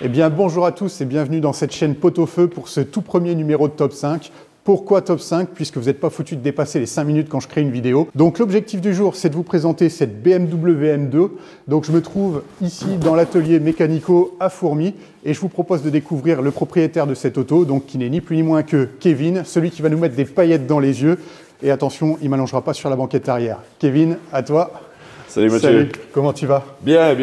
Eh bien bonjour à tous et bienvenue dans cette chaîne Pot-au-Feu pour ce tout premier numéro de Top 5. Pourquoi Top 5? Puisque vous n'êtes pas foutu de dépasser les 5 minutes quand je crée une vidéo. Donc l'objectif du jour, c'est de vous présenter cette BMW M2. Donc je me trouve ici dans l'atelier mécanico à Fourmies et je vous propose de découvrir le propriétaire de cette auto, donc qui n'est ni plus ni moins que Kevin, celui qui va nous mettre des paillettes dans les yeux. Et attention, il ne m'allongera pas sur la banquette arrière. Kevin, à toi. Salut Mathieu. Salut, comment tu vas? Bien.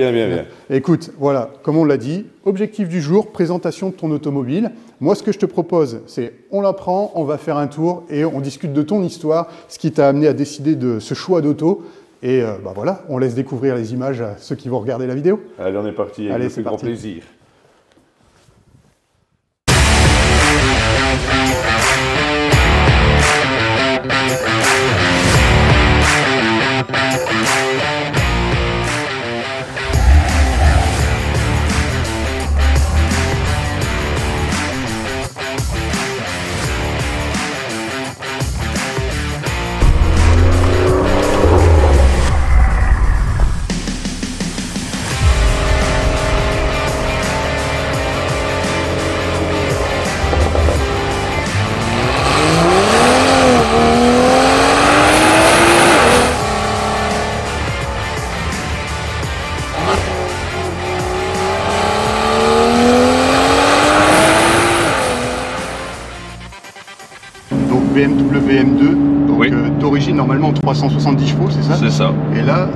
Écoute, voilà, comme on l'a dit, objectif du jour, présentation de ton automobile. Moi, ce que je te propose, c'est on la prend, on va faire un tour et on discute de ton histoire, ce qui t'a amené à décider de ce choix d'auto. Et voilà, on laisse découvrir les images à ceux qui vont regarder la vidéo. Allez, on est parti, avec le plus grand plaisir. BMW M2, donc oui. D'origine normalement 370 chevaux, c'est ça? C'est ça. Et là,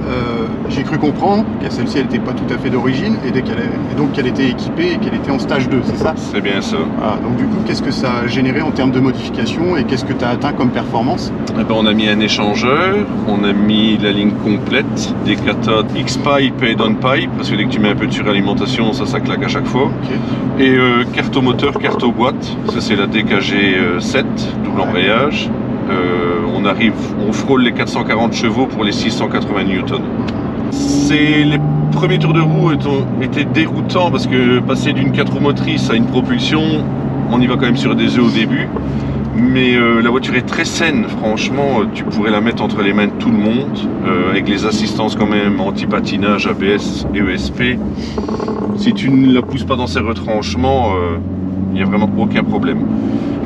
j'ai cru comprendre que celle-ci, elle n'était pas tout à fait d'origine, et donc qu'elle était équipée et qu'elle était en stage 2, c'est ça? C'est bien ça. Ah, donc du coup, qu'est-ce que ça a généré en termes de modification et qu'est-ce que tu as atteint comme performance? Eh ben, on a mis un échangeur, on a mis la ligne complète, des cathodes X-Pipe et Down-Pipe, parce que dès que tu mets un peu de suralimentation, ça claque à chaque fois. Okay. Et carte au moteur, carte aux boîtes, ça c'est la DKG 7, double embrayage. On frôle les 440 chevaux pour les 680 newtons. Les premiers tours de roue étaient déroutants parce que passer d'une 4 roues motrices à une propulsion, on y va quand même sur des œufs au début. Mais la voiture est très saine, franchement, tu pourrais la mettre entre les mains de tout le monde, avec les assistances quand même anti-patinage, ABS et ESP. Si tu ne la pousses pas dans ses retranchements, il n'y a vraiment aucun problème.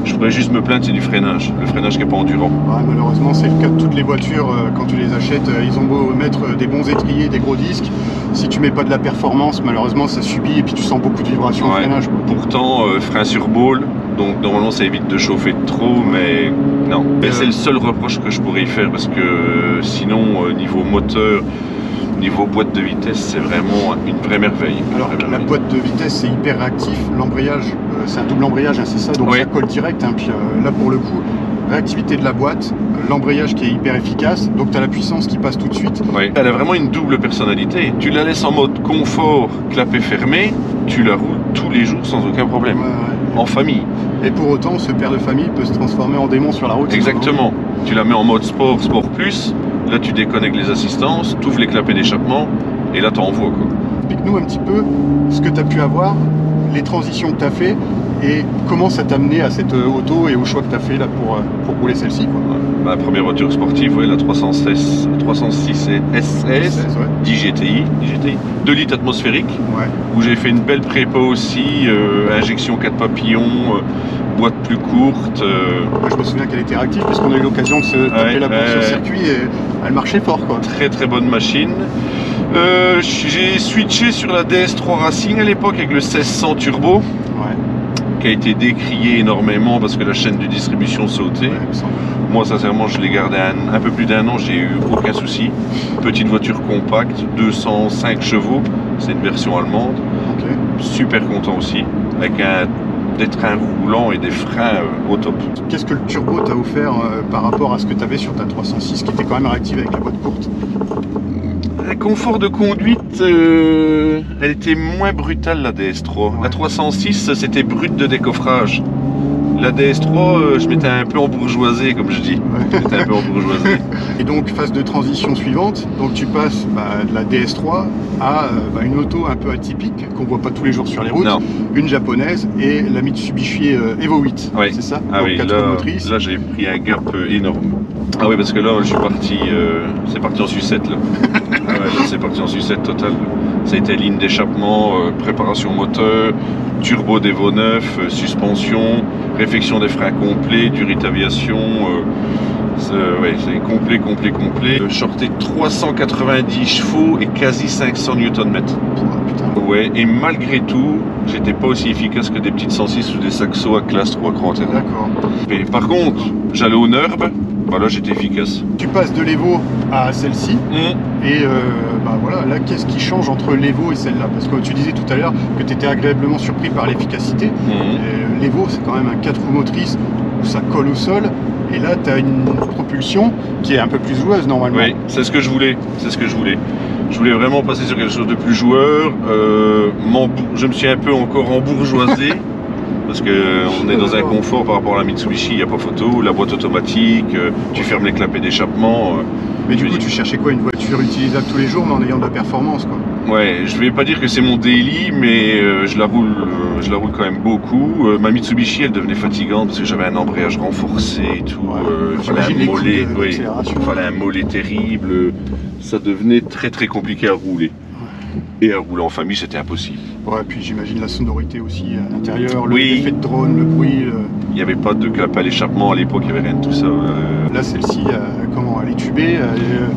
Je pourrais juste me plaindre, c'est du freinage, le freinage qui n'est pas endurant. Ouais, malheureusement, c'est le cas de toutes les voitures. Quand tu les achètes, ils ont beau mettre des bons étriers, des gros disques. Si tu mets pas de la performance, malheureusement, ça subit et puis tu sens beaucoup de vibrations au freinage. Pourtant, frein sur ball, donc normalement ça évite de chauffer trop, mais non. C'est le seul reproche que je pourrais y faire parce que sinon, niveau moteur, niveau boîte de vitesse, c'est vraiment une vraie merveille. Alors la boîte de vitesse, c'est hyper réactif. L'embrayage, c'est un double embrayage, hein, c'est ça, donc ça colle direct. Hein, puis là, pour le coup, réactivité de la boîte, l'embrayage qui est hyper efficace, donc tu as la puissance qui passe tout de suite. Oui, elle a vraiment une double personnalité. Tu la laisses en mode confort, clapet fermé, tu la roules tous les jours sans aucun problème, en famille. Et pour autant, ce père de famille peut se transformer en démon sur la route. Exactement. Tu la mets en mode sport, sport plus. Là, tu déconnectes les assistances, tu ouvres les clapets d'échappement et là, tu envoies. Explique-nous un petit peu ce que tu as pu avoir, les transitions que tu as fait et comment ça t'a amené à cette auto et au choix que tu as fait là, pour rouler celle-ci. Ma première voiture sportive, la 306 SS, 10 GTI, 2 litres atmosphériques, où j'ai fait une belle prépa aussi, injection 4 papillons, boîte plus courte. Je me souviens qu'elle était réactive puisqu'on a eu l'occasion de se taper la boîte sur circuit et elle marchait fort. Très bonne machine. J'ai switché sur la DS3 Racing à l'époque avec le 1600 turbo, qui a été décrié énormément parce que la chaîne de distribution sautait. Moi sincèrement je l'ai gardé un peu plus d'1 an, j'ai eu aucun souci. Petite voiture compacte, 205 chevaux, c'est une version allemande. Super content aussi, avec des trains roulants et des freins au top. Qu'est-ce que le turbo t'a offert par rapport à ce que tu avais sur ta 306 qui était quand même réactive avec la boîte courte? Un confort de conduite, elle était moins brutale la DS3. La 306 c'était brut de décoffrage. La DS3, je m'étais un peu embourgeoisé, comme je dis. J'étais un peu embourgeoisé. Et donc, phase de transition suivante, donc tu passes de la DS3 à une auto un peu atypique, qu'on voit pas tous les jours sur les routes, une japonaise et la Mitsubishi Evo 8, c'est ça? Ah donc, oui, là j'ai pris un gap énorme. Ah oui, parce que là, je suis parti, c'est parti en sucette, là. Ah ouais, là, c'est parti. parti en sucette totale. Ça a été ligne d'échappement, préparation moteur, turbo d'Evo 9, suspension, réflexion des freins complets, durée d'aviation. Ouais, c'est complet. Shorté 390 chevaux et quasi 500 Nm. Ouais, et malgré tout, j'étais pas aussi efficace que des petites 106 ou des Saxo à classe 3 grand intérêt. D'accord. Mais par contre, j'allais au NURB, voilà, j'étais efficace. Tu passes de l'Evo à celle-ci, et bah voilà, là, qu'est-ce qui change entre l'Evo et celle-là? Parce que tu disais tout à l'heure que tu étais agréablement surpris par l'efficacité. L'Evo, c'est quand même un 4 roues motrices où ça colle au sol. Et là, tu as une propulsion qui est un peu plus joueuse normalement. Oui, c'est ce que je voulais. Je voulais vraiment passer sur quelque chose de plus joueur. Je me suis un peu encore embourgeoisé. Parce qu'on est dans un confort par rapport à la Mitsubishi, il n'y a pas photo. La boîte automatique, tu fermes les clapets d'échappement. Mais du coup, tu cherchais quoi? Une voiture utilisable tous les jours, mais en ayant de la performance, quoi. Ouais, je vais pas dire que c'est mon daily, mais je la roule quand même beaucoup. Ma Mitsubishi, elle devenait fatigante parce que j'avais un embrayage renforcé et tout. Fallait un mollet terrible. Ça devenait très compliqué à rouler. Et à rouler en famille, c'était impossible. Ouais, puis j'imagine la sonorité aussi à l'intérieur, l'effet de drone, le bruit. Il n'y avait pas de clapet à l'échappement à l'époque, il n'y avait rien de tout ça. Là, celle-ci, comment elle est tubée?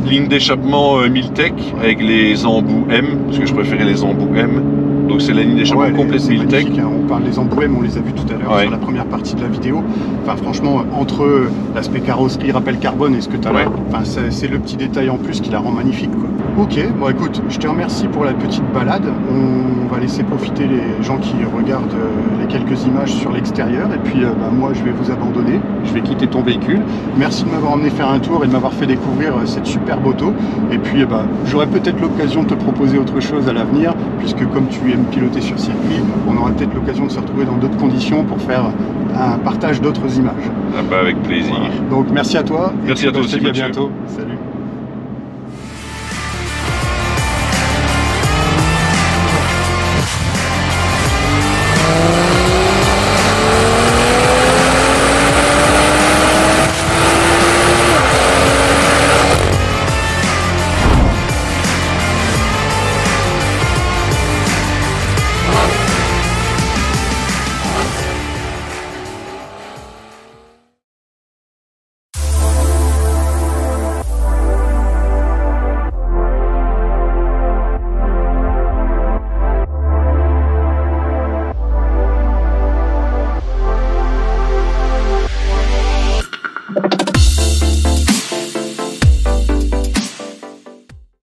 Ligne d'échappement Miltech avec les embouts M, parce que je préférais les embouts M. Donc c'est la ligne d'échappement complète Miltech. Hein. On parle des embouts M, on les a vus tout à l'heure sur la première partie de la vidéo. Enfin, franchement, entre l'aspect carrosserie, rappel carbone et ce que tu as là, enfin, c'est le petit détail en plus qui la rend magnifique, quoi. Ok, bon écoute, je te remercie pour la petite balade. On va laisser profiter les gens qui regardent les quelques images sur l'extérieur. Et puis moi, je vais vous abandonner. Je vais quitter ton véhicule. Merci de m'avoir emmené faire un tour et de m'avoir fait découvrir cette superbe auto. Et puis j'aurai peut-être l'occasion de te proposer autre chose à l'avenir, puisque comme tu aimes piloter sur circuit, on aura peut-être l'occasion de se retrouver dans d'autres conditions pour faire un partage d'autres images. Ah bah avec plaisir. Voilà. Donc merci à toi. Merci à toi aussi, à bientôt. Salut.